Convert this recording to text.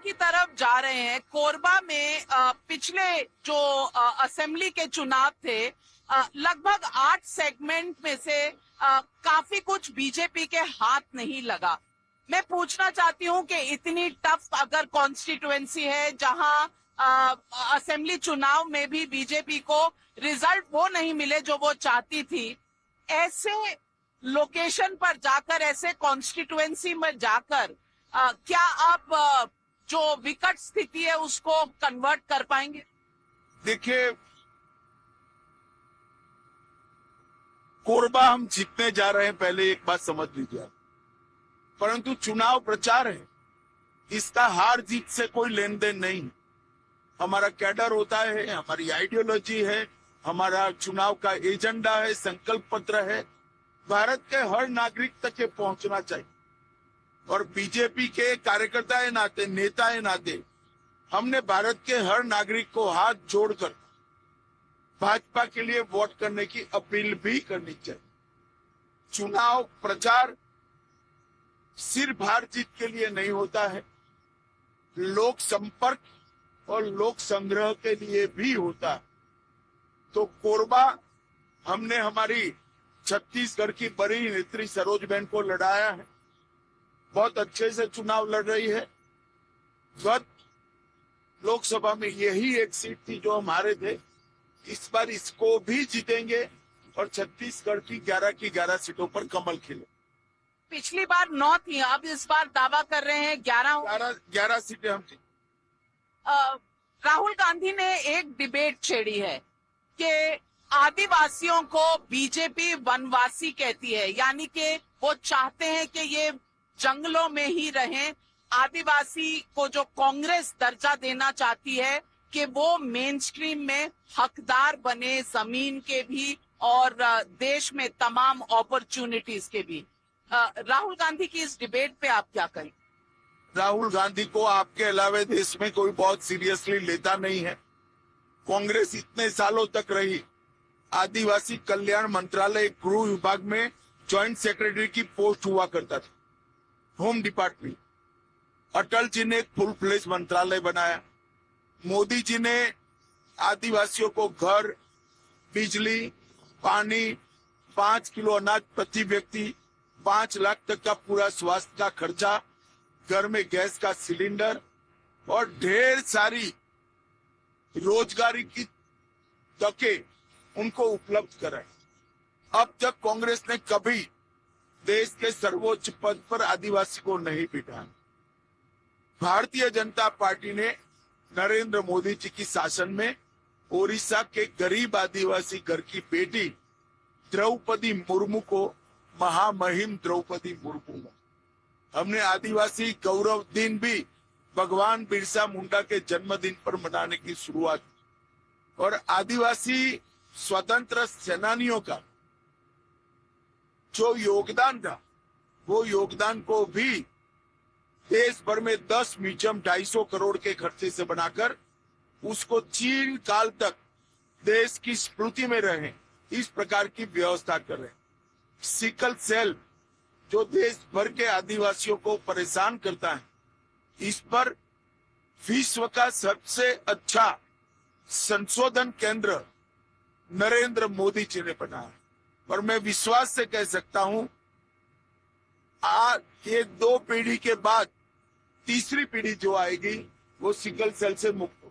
की तरफ जा रहे हैं। कोरबा में पिछले जो असेंबली के चुनाव थे, लगभग 8 सेगमेंट में से काफी कुछ बीजेपी के हाथ नहीं लगा। मैं पूछना चाहती हूं कि इतनी टफ अगर कॉन्स्टिट्युएंसी है जहां असेंबली चुनाव में भी बीजेपी को रिजल्ट वो नहीं मिले जो वो चाहती थी, ऐसे लोकेशन पर जाकर, ऐसे कॉन्स्टिट्युएंसी में जाकर क्या आप जो विकट स्थिति है उसको कन्वर्ट कर पाएंगे? देखिए, कोरबा हम जीतने जा रहे हैं, पहले एक बात समझ लीजिए। परंतु चुनाव प्रचार है, इसका हार जीत से कोई लेन देन नहीं। हमारा कैडर होता है, हमारी आइडियोलॉजी है, हमारा चुनाव का एजेंडा है, संकल्प पत्र है। भारत के हर नागरिक तक ये पहुंचना चाहिए। और बीजेपी के कार्यकर्ता है नाते, नेता है नाते, हमने भारत के हर नागरिक को हाथ जोड़कर भाजपा के लिए वोट करने की अपील भी करनी चाहिए। चुनाव प्रचार सिर्फ हार जीत के लिए नहीं होता है, लोक संपर्क और लोक संग्रह के लिए भी होता है। तो कोरबा हमने हमारी छत्तीसगढ़ की बड़ी नेत्री सरोजबेन को लड़ाया है, बहुत अच्छे से चुनाव लड़ रही है। गत लोकसभा में यही एक सीट थी जो हम हारे थे, इस बार इसको भी जीतेंगे और छत्तीसगढ़ की 11 सीटों पर कमल खिले। पिछली बार 9 थी, अब इस बार दावा कर रहे हैं 11 सीटें हम जीते। राहुल गांधी ने एक डिबेट छेड़ी है कि आदिवासियों को बीजेपी वनवासी कहती है, यानी कि वो चाहते हैं कि ये जंगलों में ही रहें। आदिवासी को जो कांग्रेस दर्जा देना चाहती है कि वो मेन स्ट्रीम में हकदार बने, जमीन के भी और देश में तमाम अपॉर्चुनिटीज के भी। राहुल गांधी की इस डिबेट पे आप क्या कहें? राहुल गांधी को आपके अलावा देश में कोई बहुत सीरियसली लेता नहीं है। कांग्रेस इतने सालों तक रही, आदिवासी कल्याण मंत्रालय गृह विभाग में ज्वाइंट सेक्रेटरी की पोस्ट हुआ करता था, होम डिपार्टमेंट। अटल जी ने एक फुल फ्लेज मंत्रालय बनाया। मोदी जी ने आदिवासियों को घर, बिजली, पानी, 5 किलो अनाज प्रति व्यक्ति, 5 लाख तक का पूरा स्वास्थ्य का खर्चा, घर में गैस का सिलेंडर और ढेर सारी रोजगारी की तकें उनको उपलब्ध कराई। अब तक कांग्रेस ने कभी देश के सर्वोच्च पद पर आदिवासी को नहीं बिठाया। भारतीय जनता पार्टी ने नरेंद्र मोदी जी की शासन में ओडिशा के गरीब आदिवासी घर की बेटी द्रौपदी मुर्मू को महामहिम द्रौपदी मुर्मू, हमने आदिवासी गौरव दिन भी भगवान बिरसा मुंडा के जन्मदिन पर मनाने की शुरुआत। और आदिवासी स्वतंत्र सेनानियों का जो योगदान था, वो योगदान को भी देश भर में 10 म्यूजियम 250 करोड़ के खर्चे से बनाकर उसको चीर काल तक देश की स्मृति में रहे, इस प्रकार की व्यवस्था कर रहे हैं। सिकल सेल जो देश भर के आदिवासियों को परेशान करता है, इस पर विश्व का सबसे अच्छा संशोधन केंद्र नरेंद्र मोदी जी ने बनाया। और मैं विश्वास से कह सकता हूं, आज ये 2 पीढ़ी के बाद तीसरी पीढ़ी जो आएगी वो सिकल सेल से मुक्त